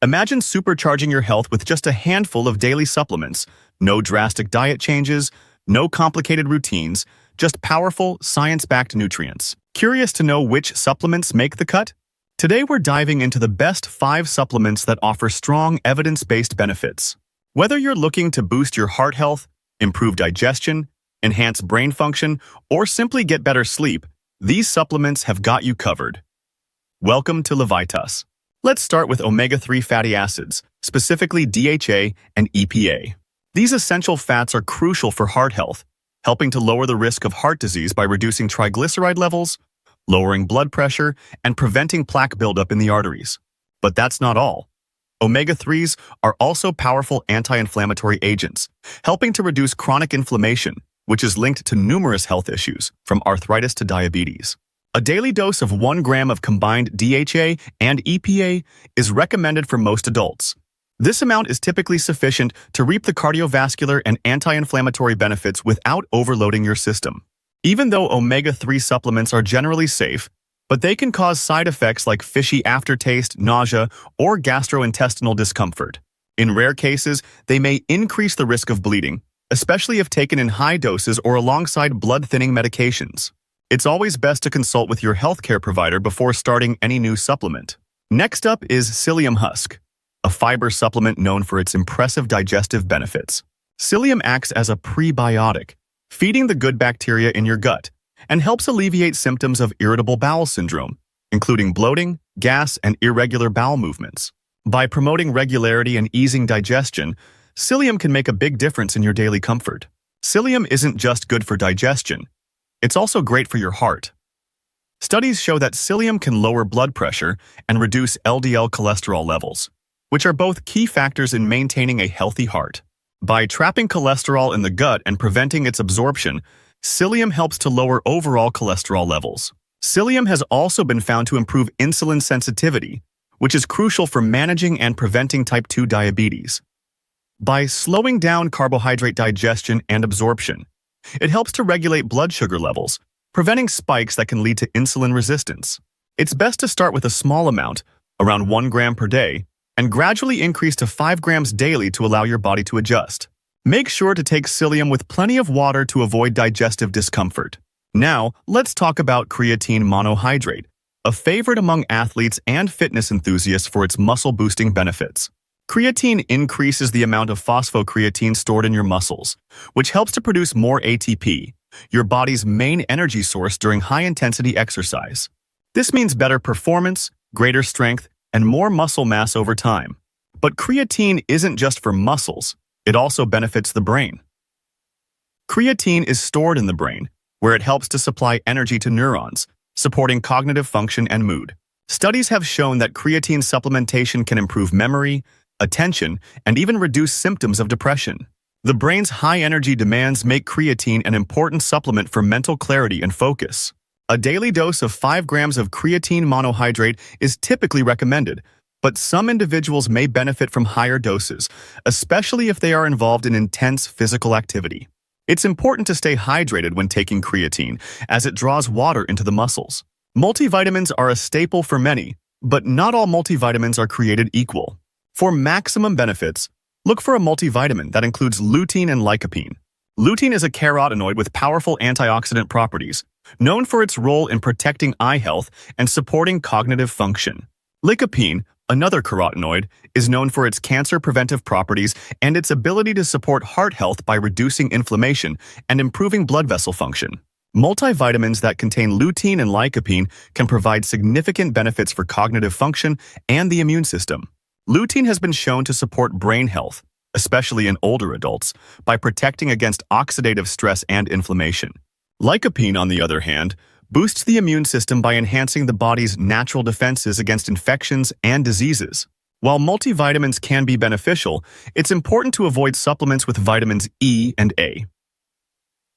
Imagine supercharging your health with just a handful of daily supplements. No drastic diet changes, no complicated routines, just powerful, science-backed nutrients. Curious to know which supplements make the cut? Today we're diving into the best 5 supplements that offer strong, evidence-based benefits. Whether you're looking to boost your heart health, improve digestion, enhance brain function, or simply get better sleep, these supplements have got you covered. Welcome to Levitas. Let's start with omega-3 fatty acids, specifically DHA and EPA. These essential fats are crucial for heart health, helping to lower the risk of heart disease by reducing triglyceride levels, lowering blood pressure, and preventing plaque buildup in the arteries. But that's not all. Omega-3s are also powerful anti-inflammatory agents, helping to reduce chronic inflammation, which is linked to numerous health issues, from arthritis to diabetes. A daily dose of 1 gram of combined DHA and EPA is recommended for most adults. This amount is typically sufficient to reap the cardiovascular and anti-inflammatory benefits without overloading your system. Even though omega-3 supplements are generally safe, but they can cause side effects like fishy aftertaste, nausea, or gastrointestinal discomfort. In rare cases, they may increase the risk of bleeding, especially if taken in high doses or alongside blood-thinning medications. It's always best to consult with your healthcare provider before starting any new supplement. Next up is psyllium husk, a fiber supplement known for its impressive digestive benefits. Psyllium acts as a prebiotic, feeding the good bacteria in your gut, and helps alleviate symptoms of irritable bowel syndrome, including bloating, gas, and irregular bowel movements. By promoting regularity and easing digestion, psyllium can make a big difference in your daily comfort. Psyllium isn't just good for digestion, it's also great for your heart. Studies show that psyllium can lower blood pressure and reduce LDL cholesterol levels, which are both key factors in maintaining a healthy heart. By trapping cholesterol in the gut and preventing its absorption, psyllium helps to lower overall cholesterol levels. Psyllium has also been found to improve insulin sensitivity, which is crucial for managing and preventing type 2 diabetes. By slowing down carbohydrate digestion and absorption, it helps to regulate blood sugar levels, preventing spikes that can lead to insulin resistance. It's best to start with a small amount, around 1 gram per day, and gradually increase to 5 grams daily to allow your body to adjust. Make sure to take psyllium with plenty of water to avoid digestive discomfort. Now, let's talk about creatine monohydrate, a favorite among athletes and fitness enthusiasts for its muscle-boosting benefits. Creatine increases the amount of phosphocreatine stored in your muscles, which helps to produce more ATP, your body's main energy source during high-intensity exercise. This means better performance, greater strength, and more muscle mass over time. But creatine isn't just for muscles, it also benefits the brain. Creatine is stored in the brain, where it helps to supply energy to neurons, supporting cognitive function and mood. Studies have shown that creatine supplementation can improve memory, attention, and even reduce symptoms of depression. The brain's high energy demands make creatine an important supplement for mental clarity and focus. A daily dose of 5 grams of creatine monohydrate is typically recommended, but some individuals may benefit from higher doses, especially if they are involved in intense physical activity. It's important to stay hydrated when taking creatine, as it draws water into the muscles. Multivitamins are a staple for many, but not all multivitamins are created equal. For maximum benefits, look for a multivitamin that includes lutein and lycopene. Lutein is a carotenoid with powerful antioxidant properties, known for its role in protecting eye health and supporting cognitive function. Lycopene, another carotenoid, is known for its cancer-preventive properties and its ability to support heart health by reducing inflammation and improving blood vessel function. Multivitamins that contain lutein and lycopene can provide significant benefits for cognitive function and the immune system. Lutein has been shown to support brain health, especially in older adults, by protecting against oxidative stress and inflammation. Lycopene, on the other hand, boosts the immune system by enhancing the body's natural defenses against infections and diseases. While multivitamins can be beneficial, it's important to avoid supplements with vitamins E and A.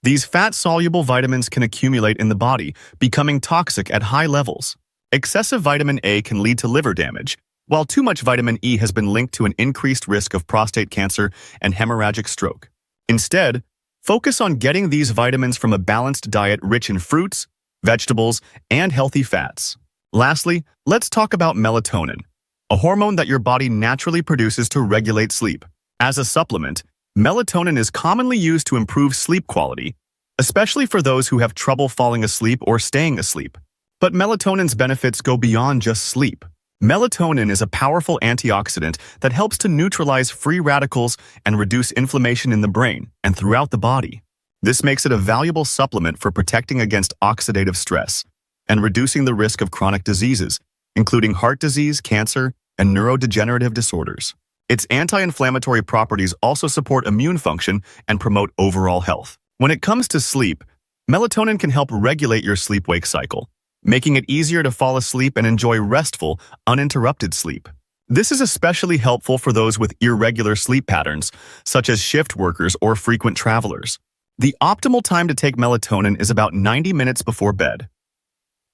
These fat-soluble vitamins can accumulate in the body, becoming toxic at high levels. Excessive vitamin A can lead to liver damage, while too much vitamin E has been linked to an increased risk of prostate cancer and hemorrhagic stroke. Instead, focus on getting these vitamins from a balanced diet rich in fruits, vegetables, and healthy fats. Lastly, let's talk about melatonin, a hormone that your body naturally produces to regulate sleep. As a supplement, melatonin is commonly used to improve sleep quality, especially for those who have trouble falling asleep or staying asleep. But melatonin's benefits go beyond just sleep. Melatonin is a powerful antioxidant that helps to neutralize free radicals and reduce inflammation in the brain and throughout the body. This makes it a valuable supplement for protecting against oxidative stress and reducing the risk of chronic diseases, including heart disease, cancer, and neurodegenerative disorders. Its anti-inflammatory properties also support immune function and promote overall health. When it comes to sleep, melatonin can help regulate your sleep-wake cycle, making it easier to fall asleep and enjoy restful, uninterrupted sleep. This is especially helpful for those with irregular sleep patterns, such as shift workers or frequent travelers. The optimal time to take melatonin is about 90 minutes before bed.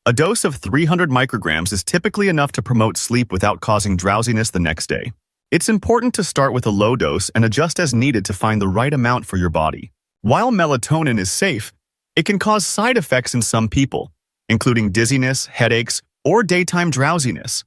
A dose of 300 micrograms is typically enough to promote sleep without causing drowsiness the next day. It's important to start with a low dose and adjust as needed to find the right amount for your body. While melatonin is safe, it can cause side effects in some people, including dizziness, headaches, or daytime drowsiness.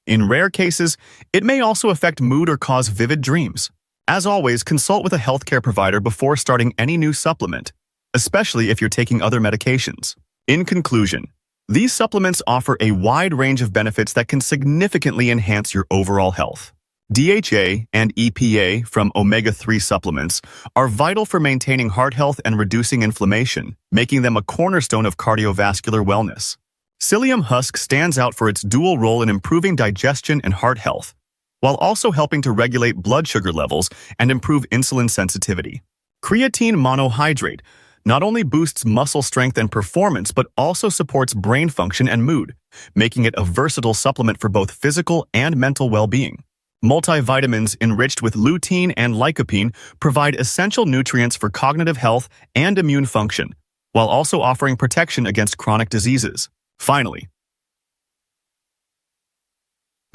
In rare cases, it may also affect mood or cause vivid dreams. As always, consult with a healthcare provider before starting any new supplement, especially if you're taking other medications. In conclusion, these supplements offer a wide range of benefits that can significantly enhance your overall health. DHA and EPA from omega-3 supplements are vital for maintaining heart health and reducing inflammation, making them a cornerstone of cardiovascular wellness. Psyllium husk stands out for its dual role in improving digestion and heart health, while also helping to regulate blood sugar levels and improve insulin sensitivity. Creatine monohydrate not only boosts muscle strength and performance, but also supports brain function and mood, making it a versatile supplement for both physical and mental well-being. Multivitamins enriched with lutein and lycopene provide essential nutrients for cognitive health and immune function, while also offering protection against chronic diseases. Finally,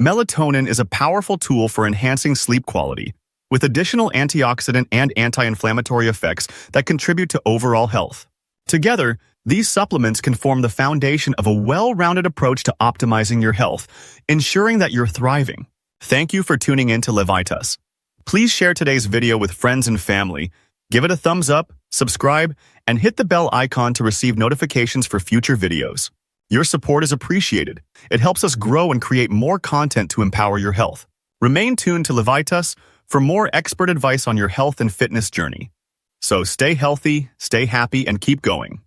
melatonin is a powerful tool for enhancing sleep quality, with additional antioxidant and anti-inflammatory effects that contribute to overall health. Together, these supplements can form the foundation of a well-rounded approach to optimizing your health, ensuring that you're thriving. Thank you for tuning in to Levitas. Please share today's video with friends and family, give it a thumbs up, subscribe, and hit the bell icon to receive notifications for future videos. Your support is appreciated. It helps us grow and create more content to empower your health. Remain tuned to Levitas for more expert advice on your health and fitness journey. So stay healthy, stay happy, and keep going.